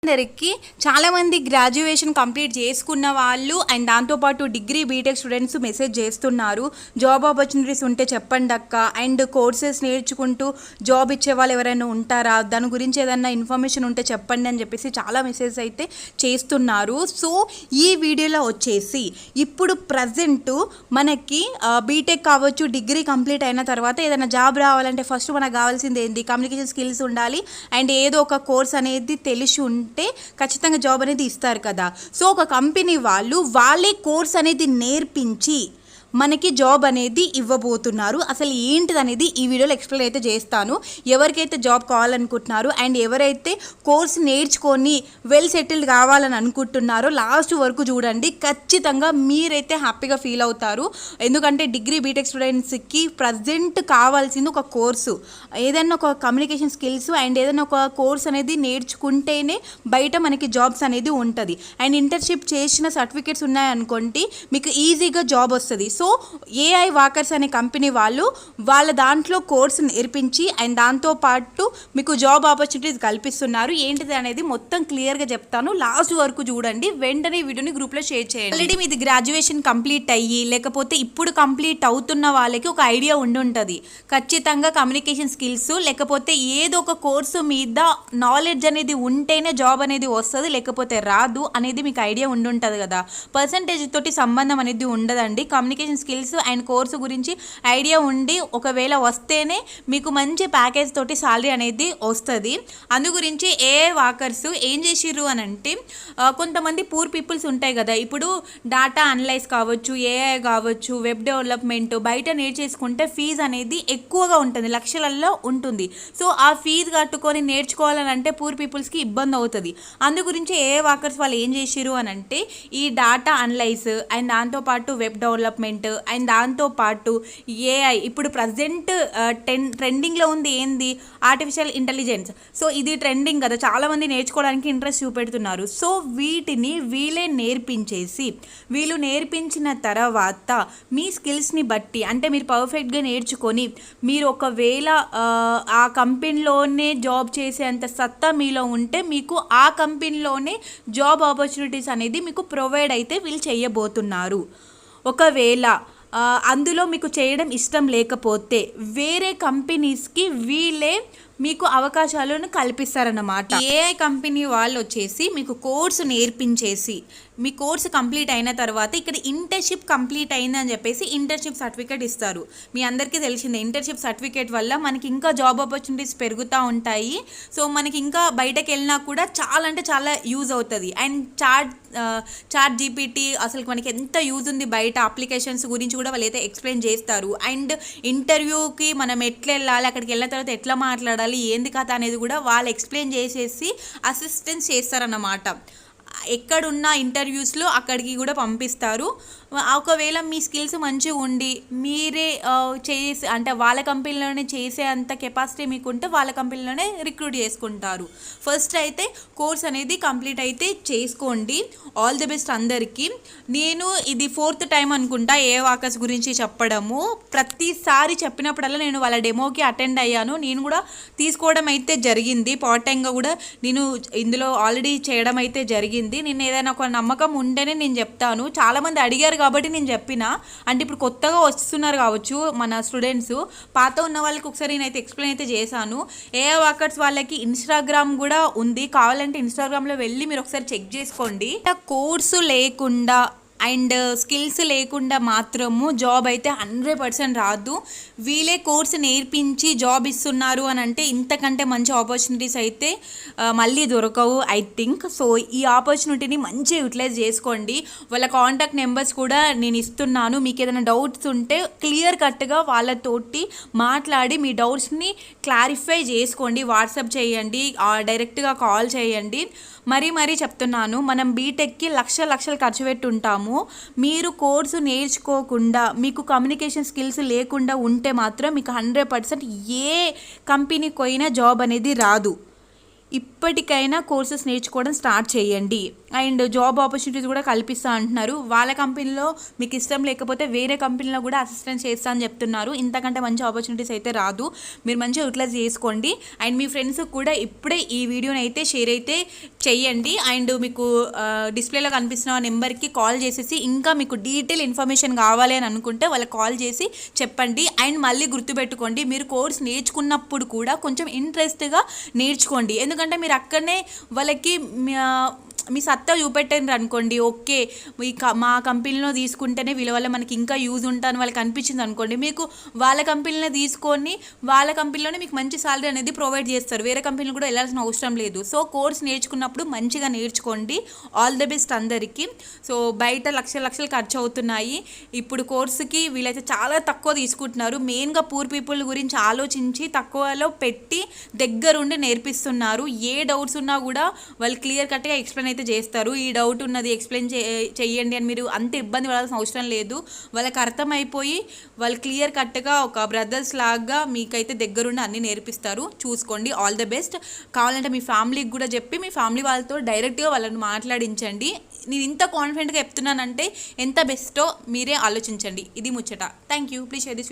అందరికి చాలామంది graduation complete చేసుకున్న వాళ్ళు అండ్ దాంతోపాటు డిగ్రీ బీటెక్ స్టూడెంట్స్ మెసేజ్ చేస్తున్నారు. జాబ్ ఆపర్చునిటీస్ ఉంటే చెప్పండి అక్క, అండ్ కోర్సెస్ నేర్చుకుంటూ జాబ్ ఇచ్చే వాళ్ళు ఎవరైనా ఉంటారా, దాని గురించి ఏదైనా ఇన్ఫర్మేషన్ ఉంటే చెప్పండి అని చెప్పేసి చాలా మెసేజ్ అయితే చేస్తున్నారు. సో ఈ వీడియోలో వచ్చేసి ఇప్పుడు ప్రజెంట్ మనకి బీటెక్ కావచ్చు, డిగ్రీ కంప్లీట్ అయిన తర్వాత ఏదైనా జాబ్ రావాలంటే ఫస్ట్ మనకు కావాల్సింది ఏంటి, కమ్యూనికేషన్ స్కిల్స్ ఉండాలి అండ్ ఏదో ఒక కోర్స్ అనేది తెలిసి ఉంటే ఖచ్చితంగా జాబ్ అనేది ఇస్తారు కదా. సో ఒక కంపెనీ వాళ్ళు వాళ్ళే కోర్స్ అనేది నేర్పించి మనకి జాబ్ అనేది ఇవ్వబోతున్నారు. అసలు ఏంటిది అనేది ఈ వీడియోలో ఎక్స్ప్లెయిన్ అయితే చేస్తాను. ఎవరికైతే జాబ్ కావాలనుకుంటున్నారో అండ్ ఎవరైతే కోర్స్ నేర్చుకొని వెల్ సెటిల్డ్ కావాలని అనుకుంటున్నారో లాస్ట్ వరకు చూడండి. ఖచ్చితంగా మీరైతే హ్యాపీగా ఫీల్ అవుతారు. ఎందుకంటే డిగ్రీ బీటెక్ స్టూడెంట్స్కి ప్రజెంట్ కావాల్సింది ఒక కోర్సు, ఏదైనా ఒక కమ్యూనికేషన్ స్కిల్స్ అండ్ ఏదైనా ఒక కోర్స్ అనేది నేర్చుకుంటేనే బయట మనకి జాబ్స్ అనేది ఉంటుంది. అండ్ ఇంటర్న్షిప్ చేసిన సర్టిఫికేట్స్ ఉన్నాయనుకోండి మీకు ఈజీగా జాబ్ వస్తుంది. సో ఏఐ వాకర్స్ అనే కంపెనీ వాళ్ళు వాళ్ళ దాంట్లో కోర్సు నేర్పించి అండ్ దాంతోపాటు మీకు జాబ్ ఆపర్చునిటీస్ కల్పిస్తున్నారు. ఏంటిది అనేది మొత్తం క్లియర్గా చెప్తాను, లాస్ట్ వరకు చూడండి. వెంటనే ఈ వీడియోని గ్రూప్లో షేర్ చేయండి. ఆల్రెడీ మీది గ్రాడ్యుయేషన్ కంప్లీట్ అయ్యి లేకపోతే ఇప్పుడు కంప్లీట్ అవుతున్న వాళ్ళకి ఒక ఐడియా ఉంటుంది. ఖచ్చితంగా కమ్యూనికేషన్ స్కిల్స్ లేకపోతే ఏదో ఒక కోర్సు మీద నాలెడ్జ్ అనేది ఉంటేనే జాబ్ అనేది వస్తుంది, లేకపోతే రాదు అనేది మీకు ఐడియా ఉండుంటుంది కదా. పర్సంటేజ్ తోటి సంబంధం అనేది ఉండదండి. కమ్యూనికేషన్ స్కిల్స్ అండ్ కోర్సు గురించి ఐడియా ఉండి ఒకవేళ వస్తేనే మీకు మంచి ప్యాకేజ్ తోటి సాలరీ అనేది వస్తుంది. అందు గురించి ఏఐ వాకర్స్ ఏం చేసిర్రు అని అంటే, కొంతమంది పూర్ పీపుల్స్ ఉంటాయి కదా, ఇప్పుడు డాటా అనలైజ్ కావచ్చు, ఏఐ కావచ్చు, వెబ్ డెవలప్మెంట్ బయట నేర్చేసుకుంటే ఫీజు అనేది ఎక్కువగా ఉంటుంది, లక్షలలో ఉంటుంది. సో ఆ ఫీజు కట్టుకొని నేర్చుకోవాలని అంటే పూర్ పీపుల్స్కి ఇబ్బంది అవుతుంది. అందు గురించి ఏఐ వాకర్స్ వాళ్ళు ఏం చేసిర్రు అని అంటే, ఈ డాటా అనలైజ్ అండ్ దాంతోపాటు వెబ్ డెవలప్మెంట్ అండ్ దాంతోపాటు ఏఐ ఇప్పుడు ప్రజెంట్ ట్రెండింగ్లో ఉంది ఏంది, ఆర్టిఫిషియల్ ఇంటెలిజెన్స్. సో ఇది ట్రెండింగ్ కదా, చాలామంది నేర్చుకోవడానికి ఇంట్రెస్ట్ చూపెడుతున్నారు. సో వీటిని వీళ్ళే నేర్పించేసి వీళ్ళు నేర్పించిన తర్వాత మీ స్కిల్స్ని బట్టి అంటే మీరు పర్ఫెక్ట్గా నేర్చుకొని మీరు ఒకవేళ ఆ కంపెనీలోనే జాబ్ చేసేంత సత్తా మీలో ఉంటే మీకు ఆ కంపెనీలోనే జాబ్ ఆపర్చునిటీస్ అనేది మీకు ప్రొవైడ్ అయితే వీళ్ళు చేయబోతున్నారు. ఒకవేళ అందులో మీకు చేయడం ఇష్టం లేకపోతే వేరే కంపెనీస్కి వీళ్ళే మీకు అవకాశాలను కల్పిస్తారన్నమాట. ఏఐ కంపెనీ వాళ్ళు వచ్చేసి మీకు కోర్సు నేర్పించేసి మీ కోర్సు కంప్లీట్ అయిన తర్వాత ఇక్కడ ఇంటర్న్షిప్ కంప్లీట్ అయిందని చెప్పేసి ఇంటర్న్షిప్ సర్టిఫికేట్ ఇస్తారు. మీ అందరికీ తెలిసిందే, ఇంటర్న్షిప్ సర్టిఫికేట్ వల్ల మనకి ఇంకా జాబ్ ఆపర్చునిటీస్ పెరుగుతూ ఉంటాయి. సో మనకి ఇంకా బయటకు వెళ్ళినా కూడా చాలా అంటే చాలా యూజ్ అవుతుంది. అండ్ చాట్ జీపీటీ అసలు మనకి ఎంత యూజ్ ఉంది, బయట అప్లికేషన్స్ గురించి కూడా వాళ్ళు అయితే ఎక్స్ప్లెయిన్ చేస్తారు. అండ్ ఇంటర్వ్యూకి మనం ఎట్లా వెళ్ళాలి, అక్కడికి వెళ్ళిన తర్వాత ఎట్లా మాట్లాడాలి, ఏంది కథ అనేది కూడా వాళ్ళు ఎక్స్ప్లెయిన్ చేసేసి అసిస్టెన్స్ చేస్తారన్నమాట. ఎక్కడున్న ఇంటర్వ్యూస్లో అక్కడికి కూడా పంపిస్తారు. ఒకవేళ మీ స్కిల్స్ మంచిగా ఉండి మీరే చేసి అంటే వాళ్ళ కంపెనీలోనే చేసే అంత కెపాసిటీ మీకు ఉంటే వాళ్ళ కంపెనీలోనే రిక్రూట్ చేసుకుంటారు. ఫస్ట్ అయితే కోర్స్ అనేది కంప్లీట్ అయితే చేసుకోండి. ఆల్ ది బెస్ట్ అందరికీ. నేను ఇది 4th టైం అనుకుంటా ఏ వాకర్స్ గురించి చెప్పడము. ప్రతిసారి చెప్పినప్పుడల్లా నేను వాళ్ళ డెమోకి అటెండ్ అయ్యాను. నేను కూడా తీసుకోవడం అయితే జరిగింది, పార్ట్ టైంగా కూడా నేను ఇందులో ఆల్రెడీ చేయడం అయితే జరిగింది. నేను ఏదైనా ఒక నమ్మకం ఉంటేనే నేను చెప్తాను. చాలామంది అడిగారు కాబట్టి నేను చెప్పిన. అంటే ఇప్పుడు కొత్తగా వస్తున్నారు కావచ్చు మన స్టూడెంట్స్, పాత ఉన్న వాళ్ళకి ఒకసారి నేనైతే ఎక్స్ప్లెయిన్ అయితే చేశాను. ఏఐ వాకర్స్ వాళ్ళకి ఇన్స్టాగ్రామ్ కూడా ఉంది, కావాలంటే ఇన్స్టాగ్రామ్లో వెళ్ళి మీరు ఒకసారి చెక్ చేసుకోండి. కోర్సు లేకుండా అండ్ స్కిల్స్ లేకుండా మాత్రము జాబ్ అయితే 100% రాదు. వీళ్ళే కోర్సు నేర్పించి జాబ్ ఇస్తున్నారు అని అంటే ఇంతకంటే మంచి ఆపర్చునిటీస్ అయితే మళ్ళీ దొరకవు ఐ థింక్. సో ఈ ఆపర్చునిటీని మంచిగా యూటిలైజ్ చేసుకోండి. వాళ్ళ కాంటాక్ట్ నెంబర్స్ కూడా నేను ఇస్తున్నాను. మీకు ఏదైనా డౌట్స్ ఉంటే క్లియర్ కట్గా వాళ్ళతోటి మాట్లాడి మీ డౌట్స్ని క్లారిఫై చేసుకోండి. వాట్సాప్ చేయండి, డైరెక్ట్గా కాల్ చేయండి. మరీ చెప్తున్నాను, మనం బీటెక్కి లక్షలు ఖర్చు పెట్టుంటాము. మీరు కోర్సు నేర్చుకోకుండా మీకు కమ్యూనికేషన్ స్కిల్స్ లేకుండా ఉంటే మాత్రం మీకు 100% ఏ కంపెనీకి పోయినా జాబ్ అనేది రాదు. ఇప్పటికైనా కోర్సెస్ నేర్చుకోవడం స్టార్ట్ చేయండి. అండ్ జాబ్ ఆపర్చునిటీస్ కూడా కల్పిస్తా అంటున్నారు. వాళ్ళ కంపెనీలో మీకు ఇష్టం లేకపోతే వేరే కంపెనీలో కూడా అసిస్టెంట్ చేస్తా అని చెప్తున్నారు. ఇంతకంటే మంచి ఆపర్చునిటీస్ అయితే రాదు. మీరు మంచిగా యూటిలైజ్ చేసుకోండి. అండ్ మీ ఫ్రెండ్స్కి కూడా ఇప్పుడే ఈ వీడియోని అయితే షేర్ అయితే చెయ్యండి. అండ్ మీకు డిస్ప్లేలో కనిపిస్తున్న నెంబర్కి కాల్ చేసేసి ఇంకా మీకు డీటెయిల్ ఇన్ఫర్మేషన్ కావాలి అని అనుకుంటే వాళ్ళకి కాల్ చేసి చెప్పండి. అండ్ మళ్ళీ గుర్తుపెట్టుకోండి, మీరు కోర్స్ నేర్చుకున్నప్పుడు కూడా కొంచెం ఇంట్రెస్ట్గా నేర్చుకోండి. ఎందుకంటే మీరు అక్కడనే వాళ్ళకి మీ సత్తా చూపెట్టండి అనుకోండి, ఓకే మా కంపెనీలో తీసుకుంటేనే వీళ్ళ వల్ల మనకి ఇంకా యూజ్ ఉంటాను వాళ్ళకి అనిపించింది అనుకోండి, మీకు వాళ్ళ కంపెనీలో తీసుకొని వాళ్ళ కంపెనీలోనే మీకు మంచి సాలరీ అనేది ప్రొవైడ్ చేస్తారు. వేరే కంపెనీలు కూడా వెళ్ళాల్సిన అవసరం లేదు. సో కోర్స్ నేర్చుకున్నప్పుడు మంచిగా నేర్చుకోండి. ఆల్ ది బెస్ట్ అందరికీ. సో బయట లక్షలు ఖర్చు అవుతున్నాయి. ఇప్పుడు కోర్సుకి వీళ్ళైతే చాలా తక్కువ తీసుకుంటున్నారు. మెయిన్గా పూర్ పీపుల్ గురించి ఆలోచించి తక్కువలో పెట్టి దగ్గరుండి నేర్పిస్తున్నారు. ఏ డౌట్స్ ఉన్నా కూడా వాళ్ళు క్లియర్ కట్గా ఎక్స్ప్లెయిన్ అయితే చేస్తారు. ఈ డౌట్ ఉన్నది ఎక్స్ప్లెయిన్ చెయ్యండి అని మీరు అంత ఇబ్బంది పడాల్సిన అవసరం లేదు. వాళ్ళకి అర్థమైపోయి వాళ్ళు క్లియర్ కట్గా ఒక బ్రదర్స్ లాగా మీకైతే దగ్గరుండి అన్నీ నేర్పిస్తారు. చూసుకోండి. All the best. కావాలంటే మీ ఫ్యామిలీకి కూడా చెప్పి మీ ఫ్యామిలీ వాళ్ళతో డైరెక్ట్గా వాళ్ళని మాట్లాడించండి. నేను ఇంత కాన్ఫిడెంట్గా చెప్తున్నానంటే ఎంత బెస్టో మీరే ఆలోచించండి. ఇది ముచ్చట. Thank you. Please share this.